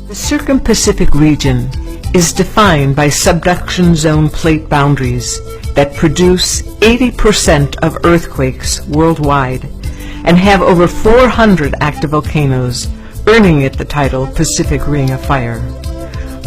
The Circum-Pacific region is defined by subduction zone plate boundaries that produce 80% of earthquakes worldwide and have over 400 active volcanoes, earning it the title Pacific Ring of Fire.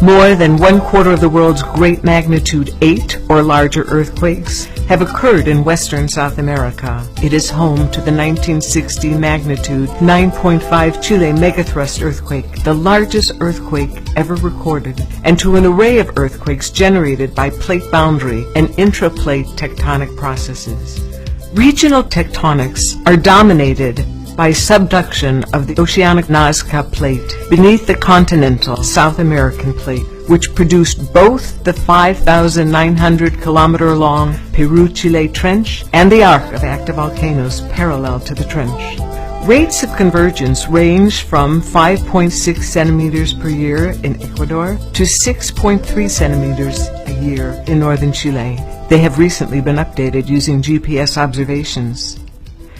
More than 1/4 of the world's great magnitude 8 or larger earthquakes have occurred in western South America. It is home to the 1960 magnitude 9.5 Chile megathrust earthquake, the largest earthquake ever recorded, and to an array of earthquakes generated by plate boundary and intraplate tectonic processes. Regional tectonics are dominated by subduction of the oceanic Nazca plate beneath the continental South American plate, which produced both the 5,900-kilometer-long Peru-Chile Trench and the arc of active volcanoes parallel to the trench. Rates of convergence range from 5.6 centimeters per year in Ecuador to 6.3 centimeters a year in northern Chile. They have recently been updated using GPS observations.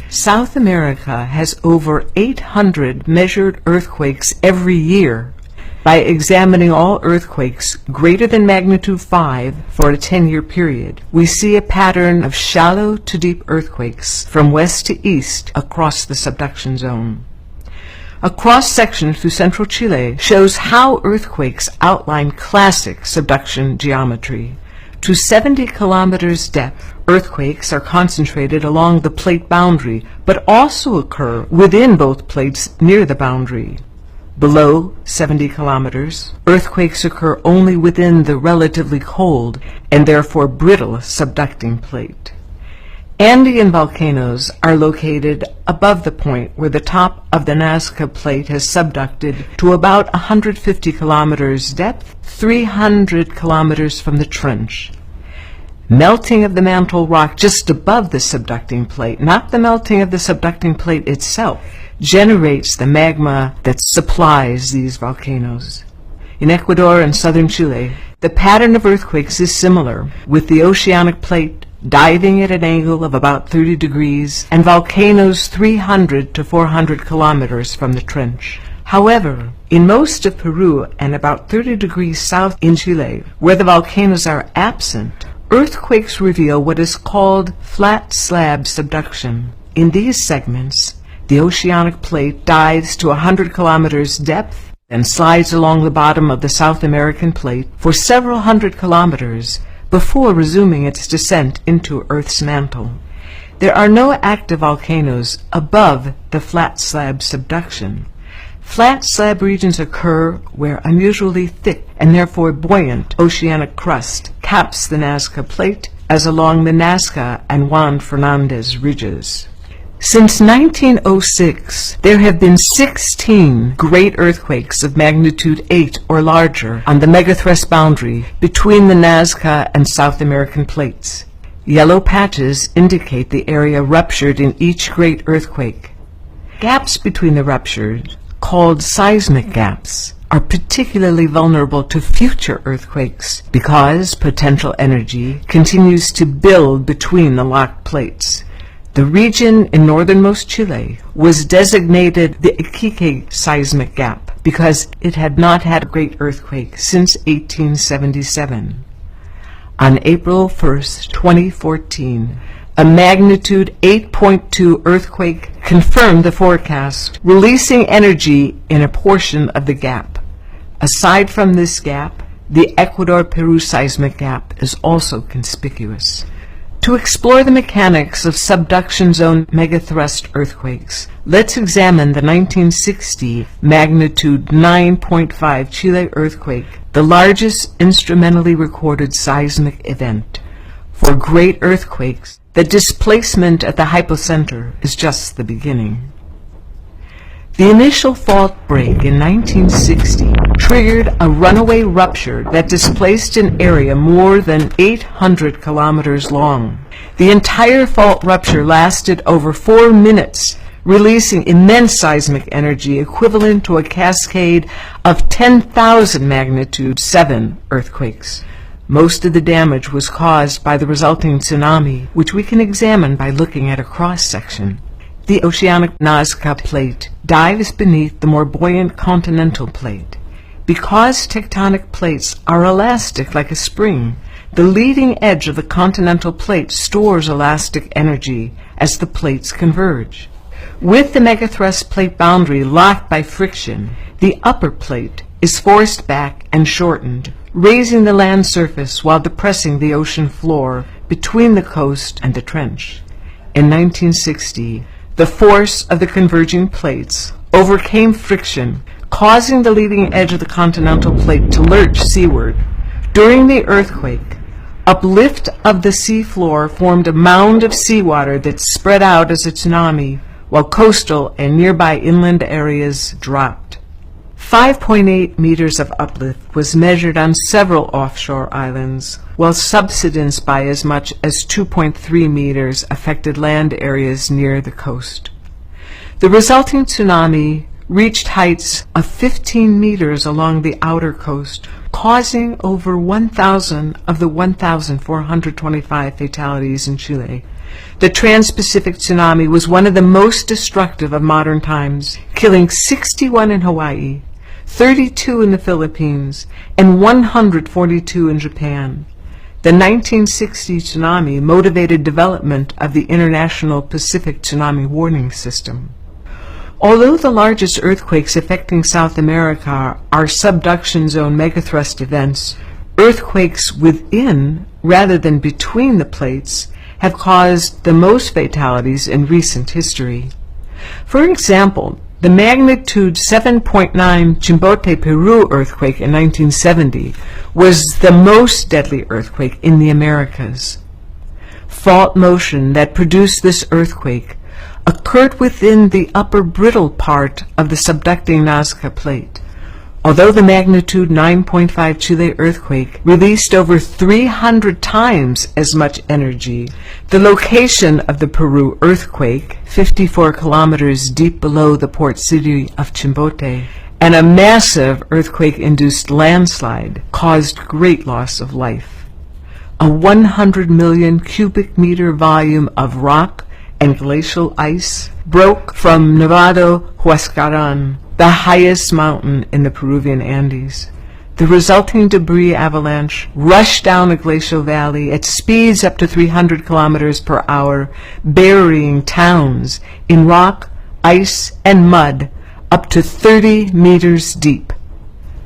South America has over 800 measured earthquakes every year. By examining all earthquakes greater than magnitude 5 for a 10-year period, we see a pattern of shallow to deep earthquakes from west to east across the subduction zone. A cross-section through central Chile shows how earthquakes outline classic subduction geometry. To 70 kilometers depth, earthquakes are concentrated along the plate boundary, but also occur within both plates near the boundary. Below 70 kilometers, earthquakes occur only within the relatively cold and therefore brittle subducting plate. Andean volcanoes are located above the point where the top of the Nazca plate has subducted to about 150 kilometers depth, 300 kilometers from the trench. Melting of the mantle rock just above the subducting plate, not the melting of the subducting plate itself, generates the magma that supplies these volcanoes. In Ecuador and southern Chile, the pattern of earthquakes is similar, with the oceanic plate diving at an angle of about 30 degrees and volcanoes 300 to 400 kilometers from the trench. However, in most of Peru and about 30 degrees south in Chile, where the volcanoes are absent, earthquakes reveal what is called flat slab subduction. In these segments, the oceanic plate dives to 100 kilometers depth and slides along the bottom of the South American plate for several hundred kilometers before resuming its descent into Earth's mantle. There are no active volcanoes above the flat slab subduction. Flat slab regions occur where unusually thick and therefore buoyant oceanic crust caps the Nazca plate, as along the Nazca and Juan Fernandez ridges. Since 1906, there have been 16 great earthquakes of magnitude 8 or larger on the megathrust boundary between the Nazca and South American plates. Yellow patches indicate the area ruptured in each great earthquake. Gaps between the ruptures, called seismic gaps, are particularly vulnerable to future earthquakes because potential energy continues to build between the locked plates. The region in northernmost Chile was designated the Iquique seismic gap because it had not had a great earthquake since 1877. On April 1st, 2014, a magnitude 8.2 earthquake confirmed the forecast, releasing energy in a portion of the gap. Aside from this gap, the Ecuador-Peru seismic gap is also conspicuous. To explore the mechanics of subduction zone megathrust earthquakes, let's examine the 1960 magnitude 9.5 Chile earthquake, the largest instrumentally recorded seismic event. For great earthquakes, the displacement at the hypocenter is just the beginning. The initial fault break in 1960 triggered a runaway rupture that displaced an area more than 800 kilometers long. The entire fault rupture lasted over 4 minutes, releasing immense seismic energy equivalent to a cascade of 10,000 magnitude 7 earthquakes. Most of the damage was caused by the resulting tsunami, which we can examine by looking at a cross-section. The oceanic Nazca Plate dives beneath the more buoyant continental plate. Because tectonic plates are elastic like a spring, the leading edge of the continental plate stores elastic energy as the plates converge. With the megathrust plate boundary locked by friction, the upper plate is forced back and shortened, raising the land surface while depressing the ocean floor between the coast and the trench. In 1960, the force of the converging plates overcame friction, causing the leading edge of the continental plate to lurch seaward. During the earthquake, uplift of the seafloor formed a mound of seawater that spread out as a tsunami, while coastal and nearby inland areas dropped. 5.8 meters of uplift was measured on several offshore islands, while subsidence by as much as 2.3 meters affected land areas near the coast. The resulting tsunami reached heights of 15 meters along the outer coast, causing over 1,000 of the 1,425 fatalities in Chile. The Trans-Pacific tsunami was one of the most destructive of modern times, killing 61 in Hawaii, 32 in the Philippines, and 142 in Japan. The 1960 tsunami motivated development of the International Pacific Tsunami Warning System. Although the largest earthquakes affecting South America are subduction zone megathrust events, earthquakes within rather than between the plates have caused the most fatalities in recent history. For example, the magnitude 7.9 Chimbote, Peru earthquake in 1970 was the most deadly earthquake in the Americas. Fault motion that produced this earthquake occurred within the upper brittle part of the subducting Nazca Plate. Although the magnitude 9.5 Chile earthquake released over 300 times as much energy, the location of the Peru earthquake, 54 kilometers deep below the port city of Chimbote, and a massive earthquake-induced landslide caused great loss of life. A 100 million cubic meter volume of rock and glacial ice broke from Nevado Huascarán, the highest mountain in the Peruvian Andes. The resulting debris avalanche rushed down a glacial valley at speeds up to 300 kilometers per hour, burying towns in rock, ice, and mud up to 30 meters deep.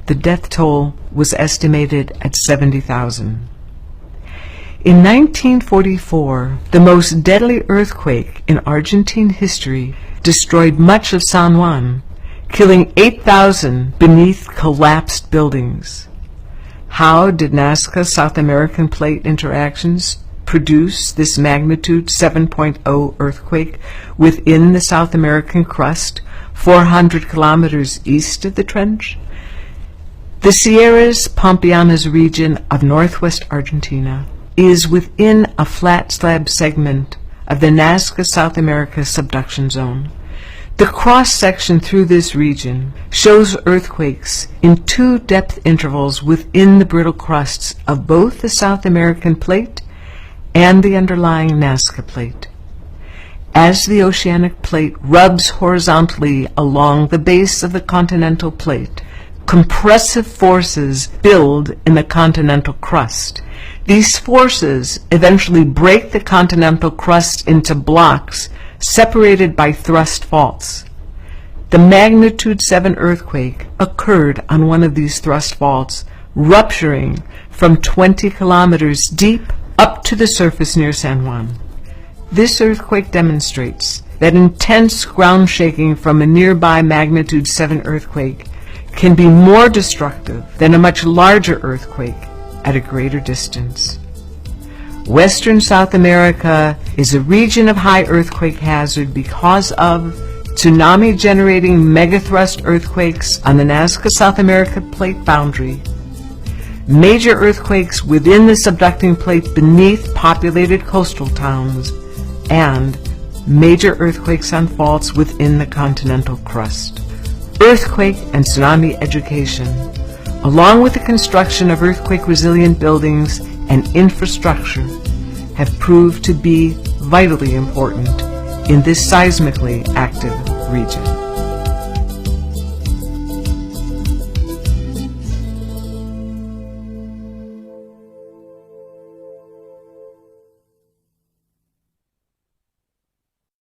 The death toll was estimated at 70,000. In 1944, the most deadly earthquake in Argentine history destroyed much of San Juan, killing 8,000 beneath collapsed buildings. How did Nazca South American Plate interactions produce this magnitude 7.0 earthquake within the South American crust, 400 kilometers east of the trench? The Sierras Pampeanas region of northwest Argentina is within a flat slab segment of the Nazca South America subduction zone. The cross-section through this region shows earthquakes in two depth intervals within the brittle crusts of both the South American Plate and the underlying Nazca Plate. As the oceanic plate rubs horizontally along the base of the continental plate, compressive forces build in the continental crust. These forces eventually break the continental crust into blocks separated by thrust faults. The magnitude 7 earthquake occurred on one of these thrust faults, rupturing from 20 kilometers deep up to the surface near San Juan. This earthquake demonstrates that intense ground shaking from a nearby magnitude 7 earthquake can be more destructive than a much larger earthquake at a greater distance. Western South America is a region of high earthquake hazard because of tsunami-generating megathrust earthquakes on the Nazca South America Plate boundary, major earthquakes within the subducting plate beneath populated coastal towns, and major earthquakes on faults within the continental crust. Earthquake and tsunami education, along with the construction of earthquake-resilient buildings and infrastructure, have proved to be vitally important in this seismically active region.